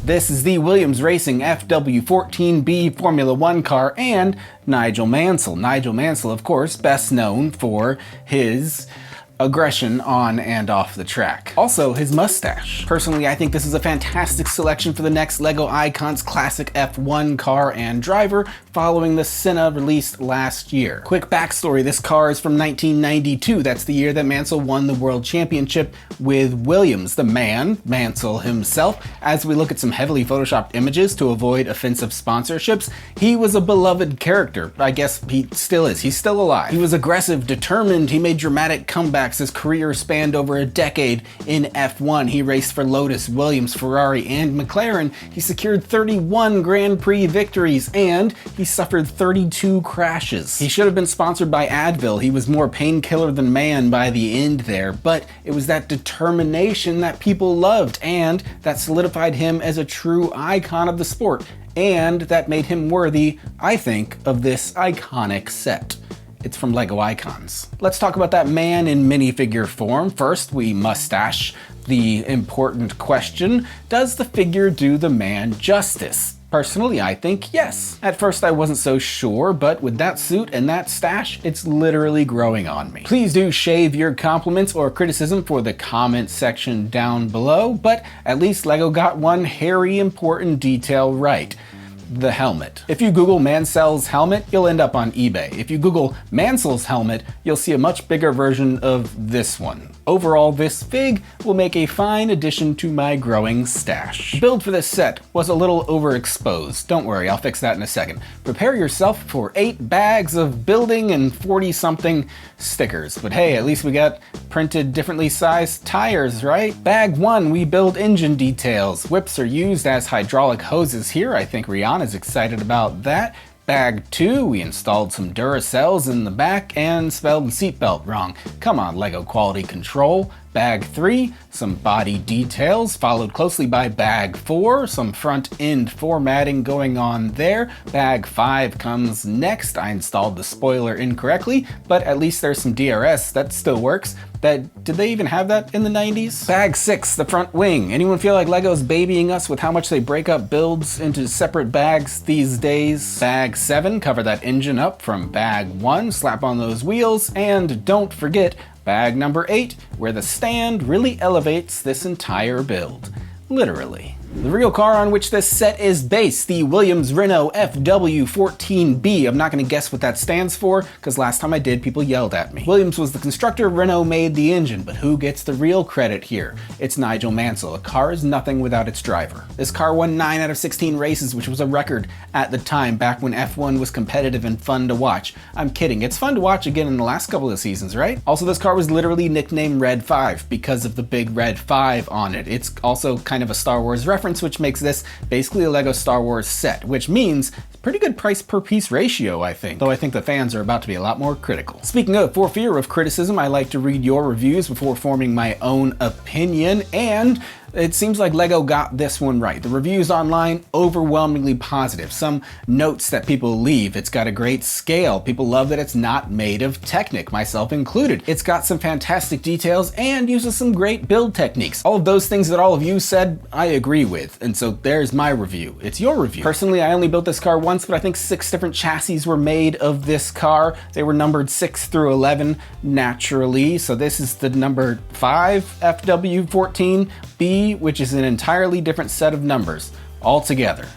This is the Williams Racing FW14B Formula 1 car and Nigel Mansell. Nigel Mansell, of course, best known for his aggression on and off the track. Also, his mustache. Personally, I think this is a fantastic selection for the next LEGO Icons classic F1 car and driver following the Senna released last year. Quick backstory, this car is from 1992. That's the year that Mansell won the World Championship with Williams, the man, Mansell himself. As we look at some heavily photoshopped images to avoid offensive sponsorships, he was a beloved character. I guess he still is. He's still alive. He was aggressive, determined, he made dramatic comebacks. His career spanned over a decade in F1. He raced for Lotus, Williams, Ferrari, and McLaren. He secured 31 Grand Prix victories, and he suffered 32 crashes. He should have been sponsored by Advil. He was more painkiller than man by the end there, but it was that determination that people loved, and that solidified him as a true icon of the sport, and that made him worthy, I think, of this iconic set. It's from LEGO Icons. Let's talk about that man in minifigure form. First, we mustache the important question, does the figure do the man justice? Personally, I think yes. At first I wasn't so sure, but with that suit and that stash, it's literally growing on me. Please do shave your compliments or criticism for the comment section down below, but at least LEGO got one hairy important detail right. The helmet. If you Google Mansell's helmet, you'll end up on eBay. If you Google Mansell's helmet, you'll see a much bigger version of this one. Overall, this fig will make a fine addition to my growing stash. The build for this set was a little overexposed. Don't worry, I'll fix that in a second. Prepare yourself for 8 bags of building and 40-something stickers. But hey, at least we got printed differently sized tires, right? Bag 1, we build engine details. Whips are used as hydraulic hoses here. I think Rihanna's excited about that. Bag 2, we installed some Duracells in the back and spelled seatbelt wrong. Come on, LEGO quality control. Bag 3, some body details, followed closely by Bag 4, some front end formatting going on there. Bag 5 comes next. I installed the spoiler incorrectly, but at least there's some DRS, that still works. Did they even have that in the 90s? Bag 6, the front wing. Anyone feel like LEGO's babying us with how much they break up builds into separate bags these days? Bag 7, cover that engine up from Bag 1, slap on those wheels, and don't forget bag number 8, where the stand really elevates this entire build. Literally. The real car on which this set is based, the Williams Renault FW14B. I'm not going to guess what that stands for, because last time I did, people yelled at me. Williams was the constructor, Renault made the engine, but who gets the real credit here? It's Nigel Mansell. A car is nothing without its driver. This car won 9 out of 16 races, which was a record at the time, back when F1 was competitive and fun to watch. I'm kidding, it's fun to watch again in the last couple of seasons, right? Also, this car was literally nicknamed Red 5 because of the big red 5 on it. It's also kind of a Star Wars reference, which makes this basically a LEGO Star Wars set, which means pretty good price per piece ratio, I think. Though I think the fans are about to be a lot more critical. Speaking of, for fear of criticism, I like to read your reviews before forming my own opinion, and it seems like LEGO got this one right. The reviews online, overwhelmingly positive. Some notes that people leave. It's got a great scale. People love that it's not made of Technic, myself included. It's got some fantastic details and uses some great build techniques. All of those things that all of you said, I agree with. And so there's my review. It's your review. Personally, I only built this car once, but I think 6 different chassis were made of this car. They were numbered 6 through 11 naturally. So this is the number 5 FW14B, which is an entirely different set of numbers altogether.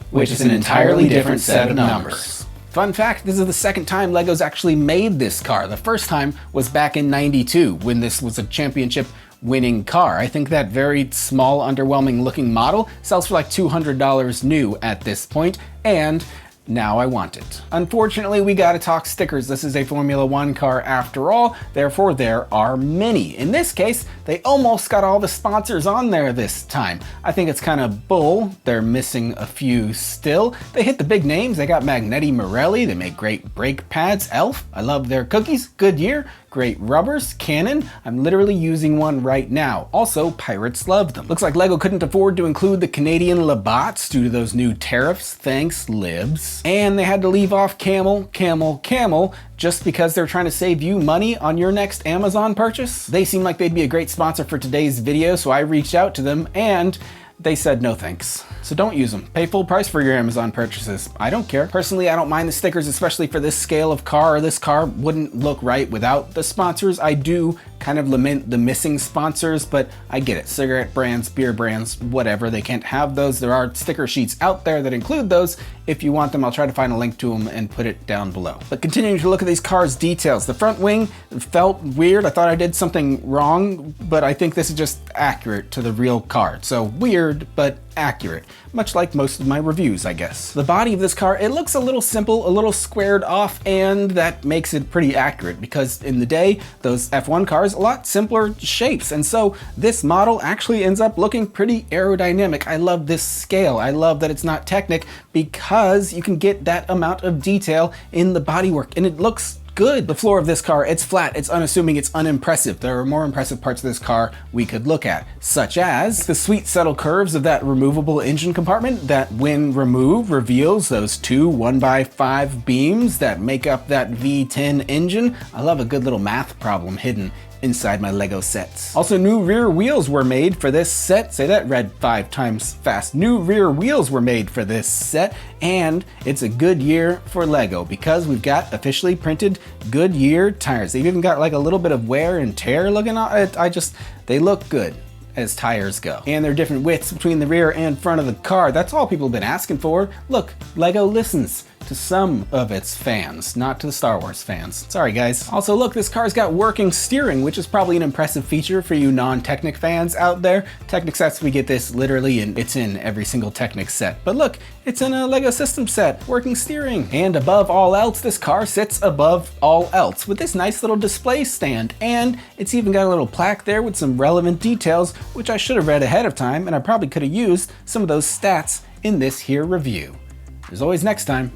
Which is an entirely different set of numbers. Fun fact, this is the second time LEGO's actually made this car. The first time was back in '92 when this was a championship winning car. I think that very small, underwhelming looking model sells for like $200 new at this point, and now I want it. Unfortunately, we gotta talk stickers. This is a Formula 1 car after all, therefore there are many. In this case, they almost got all the sponsors on there this time. I think it's kind of bull. They're missing a few still. They hit the big names. They got Magneti Marelli. They make great brake pads. Elf, I love their cookies. Goodyear, great rubbers. Canon, I'm literally using one right now. Also, pirates love them. Looks like LEGO couldn't afford to include the Canadian Labatt's due to those new tariffs. Thanks, libs. And they had to leave off Camel, Camel, Camel, just because they're trying to save you money on your next Amazon purchase. They seem like they'd be a great sponsor for today's video, so I reached out to them, and they said no thanks. So don't use them. Pay full price for your Amazon purchases. I don't care. Personally, I don't mind the stickers, especially for this scale of car. This car wouldn't look right without the sponsors. I do kind of lament the missing sponsors, but I get it. Cigarette brands, beer brands, whatever. They can't have those. There are sticker sheets out there that include those. If you want them, I'll try to find a link to them and put it down below. But continuing to look at these cars' details, the front wing felt weird. I thought I did something wrong, but I think this is just accurate to the real car. So weird, but accurate. Much like most of my reviews, I guess. The body of this car, it looks a little simple, a little squared off, and that makes it pretty accurate because in the day, those F1 cars, a lot simpler shapes. And so this model actually ends up looking pretty aerodynamic. I love this scale. I love that it's not Technic because you can get that amount of detail in the bodywork and it looks good. The floor of this car, it's flat, it's unassuming, it's unimpressive. There are more impressive parts of this car we could look at, such as the sweet subtle curves of that removable engine compartment that when removed reveals those two 1x5 beams that make up that V10 engine. I love a good little math problem hidden inside my LEGO sets. Also, new rear wheels were made for this set. Say that red 5 times fast. New rear wheels were made for this set, and it's a good year for LEGO because we've got officially printed Goodyear tires. They've even got like a little bit of wear and tear looking on it. They look good as tires go. And there are different widths between the rear and front of the car. That's all people have been asking for. Look, LEGO listens to some of its fans, not to the Star Wars fans. Sorry guys. Also look, this car's got working steering, which is probably an impressive feature for you non-Technic fans out there. Technic sets, we get this literally, and it's in every single Technic set. But look, it's in a LEGO system set, working steering. And above all else, this car sits above all else with this nice little display stand. And it's even got a little plaque there with some relevant details, which I should have read ahead of time, and I probably could have used some of those stats in this here review. There's always next time.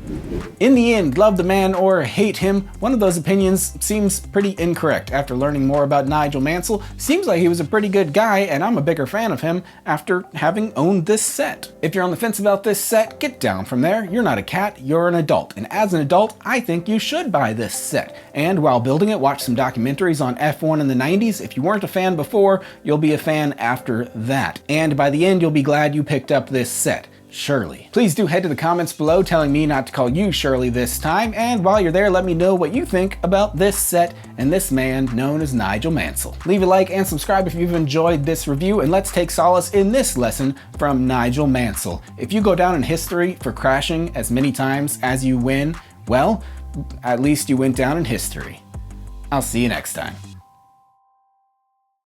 In the end, love the man or hate him, one of those opinions seems pretty incorrect. After learning more about Nigel Mansell, seems like he was a pretty good guy, and I'm a bigger fan of him after having owned this set. If you're on the fence about this set, get down from there. You're not a cat, you're an adult. And as an adult, I think you should buy this set. And while building it, watch some documentaries on F1 in the 90s. If you weren't a fan before, you'll be a fan after that. And by the end, you'll be glad you picked up this set. Shirley. Please do head to the comments below telling me not to call you Shirley this time, and while you're there, let me know what you think about this set and this man known as Nigel Mansell. Leave a like and subscribe if you've enjoyed this review, and let's take solace in this lesson from Nigel Mansell. If you go down in history for crashing as many times as you win, well, at least you went down in history. I'll see you next time.